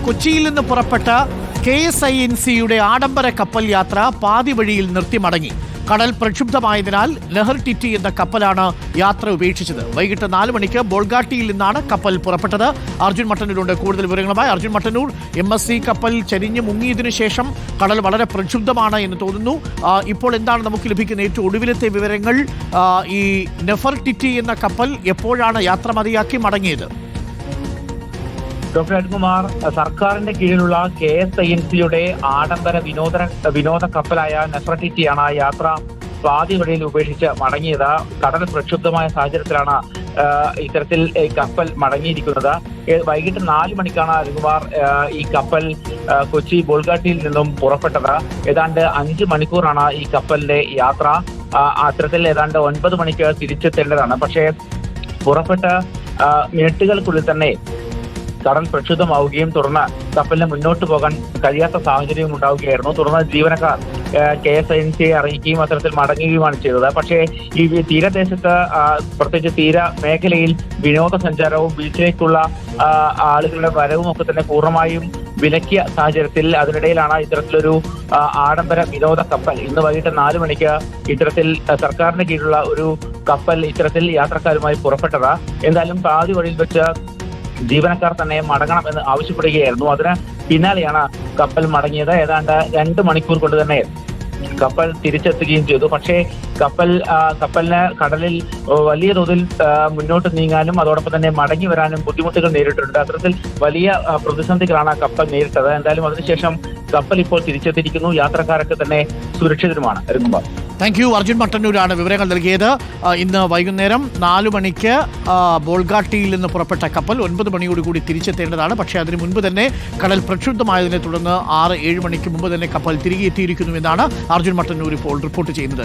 കൊച്ചിയിൽ നിന്ന് പുറപ്പെട്ട KSINCയുടെ ആഡംബര കപ്പൽ യാത്ര പാതി വഴിയിൽ നിർത്തി മടങ്ങി. കടൽ പ്രക്ഷുബ്ധമായതിനാൽ നെഹർ ടിറ്റി എന്ന കപ്പലാണ് യാത്ര ഉപേക്ഷിച്ചത്. വൈകിട്ട് 4 മണിക്ക് ബോൾഗാട്ടിയിൽ നിന്നാണ് കപ്പൽ പുറപ്പെട്ടത്. അർജുൻ മട്ടന്നൂരുണ്ട് കൂടുതൽ വിവരങ്ങളുമായി. അർജുൻ മട്ടന്നൂർ, MSC കപ്പൽ ചരിഞ്ഞ് മുങ്ങിയതിനു ശേഷം കടൽ വളരെ പ്രക്ഷുബ്ധമാണ് എന്ന് തോന്നുന്നു. ഇപ്പോൾ എന്താണ് നമുക്ക് ലഭിക്കുന്ന ഏറ്റവും ഒടുവിലത്തെ വിവരങ്ങൾ? ഈ നെഹർ ടിറ്റി എന്ന കപ്പൽ എപ്പോഴാണ് യാത്ര മതിയാക്കി മടങ്ങിയത്? ഡോക്ടർ അരുൺകുമാർ, സർക്കാരിന്റെ കീഴിലുള്ള KSINCയുടെ ആഡംബര വിനോദ കപ്പലായ നെഫ്രറ്റിറ്റിയാണ് യാത്ര പാതി വഴിയിൽ ഉപേക്ഷിച്ച് മടങ്ങിയത്. കടൽ പ്രക്ഷുബ്ധമായ സാഹചര്യത്തിലാണ് ഇത്തരത്തിൽ കപ്പൽ മടങ്ങിയിരിക്കുന്നത്. വൈകിട്ട് 4 മണിക്കാണ് അരുൺകുമാർ ഈ കപ്പൽ കൊച്ചി ബോൾഗാട്ടിയിൽ നിന്നും പുറപ്പെട്ടത്. ഏതാണ്ട് 5 മണിക്കൂറാണ് ഈ കപ്പലിന്റെ യാത്ര. അത്തരത്തിൽ ഏതാണ്ട് 9 മണിക്ക് തിരിച്ചെത്തേണ്ടതാണ്. പക്ഷേ പുറപ്പെട്ട മിനിറ്റുകൾക്കുള്ളിൽ തന്നെ കടൽ പ്രക്ഷുബ്ധമാവുകയും തുടർന്ന് കപ്പലിന് മുന്നോട്ട് പോകാൻ കഴിയാത്ത സാഹചര്യം ഉണ്ടാവുകയായിരുന്നു. തുടർന്ന് ജീവനക്കാർ KSINCയെ അറിയിക്കുകയും അത്തരത്തിൽ മടങ്ങുകയുമാണ് ചെയ്തത്. പക്ഷേ ഈ തീരദേശത്ത്, പ്രത്യേകിച്ച് തീര മേഖലയിൽ വിനോദസഞ്ചാരവും ബീച്ചിലേക്കുള്ള ആളുകളുടെ വരവും ഒക്കെ തന്നെ പൂർണ്ണമായും വിലക്കിയ സാഹചര്യത്തിൽ അതിനിടയിലാണ് ഇത്തരത്തിലൊരു ആഡംബര വിനോദ കപ്പൽ ഇന്ന് വൈകിട്ട് 4 മണിക്ക് ഇത്തരത്തിൽ സർക്കാരിന്റെ കീഴിലുള്ള ഒരു കപ്പൽ ഇത്തരത്തിൽ യാത്രക്കാരുമായി പുറപ്പെട്ടത്. എന്തായാലും പാതി വഴിയിൽ വെച്ച് ജീവനക്കാർ തന്നെ മടങ്ങണമെന്ന് ആവശ്യപ്പെടുകയായിരുന്നു. അതിന് പിന്നാലെയാണ് കപ്പൽ മടങ്ങിയത്. ഏതാണ്ട് 2 മണിക്കൂർ കൊണ്ട് തന്നെ കപ്പൽ തിരിച്ചെത്തുകയും ചെയ്തു. പക്ഷേ കപ്പലിന് കടലിൽ വലിയ തോതിൽ മുന്നോട്ട് നീങ്ങാനും അതോടൊപ്പം തന്നെ മടങ്ങി വരാനും ബുദ്ധിമുട്ടുകൾ നേരിട്ടിട്ടുണ്ട്. അത്തരത്തിൽ വലിയ പ്രതിസന്ധികളാണ് കപ്പൽ നേരിട്ടത്. എന്തായാലും അതിനുശേഷം കപ്പൽ ഇപ്പോൾ തിരിച്ചെത്തിയിരിക്കുന്നു. യാത്രക്കാരൊക്കെ തന്നെ സുരക്ഷിതരുമാണ്. Thank you. അർജുൻ മട്ടന്നൂരാണ് വിവരങ്ങൾ നൽകിയത്. ഇന്ന് വൈകുന്നേരം 4 മണിക്ക് ബോൾഗാട്ടിയിൽ നിന്ന് പുറപ്പെട്ട കപ്പൽ 9 മണിയോടുകൂടി തിരിച്ചെത്തേണ്ടതാണ്. പക്ഷേ അതിന് മുൻപ് തന്നെ കടൽ പ്രക്ഷുബ്ധമായതിനെ തുടർന്ന് 6-7 മണിക്ക് മുമ്പ് തന്നെ കപ്പൽ തിരികെ എത്തിയിരിക്കുന്നുവെന്നാണ് അർജുൻ മട്ടന്നൂർ ഇപ്പോൾ റിപ്പോർട്ട് ചെയ്യുന്നത്.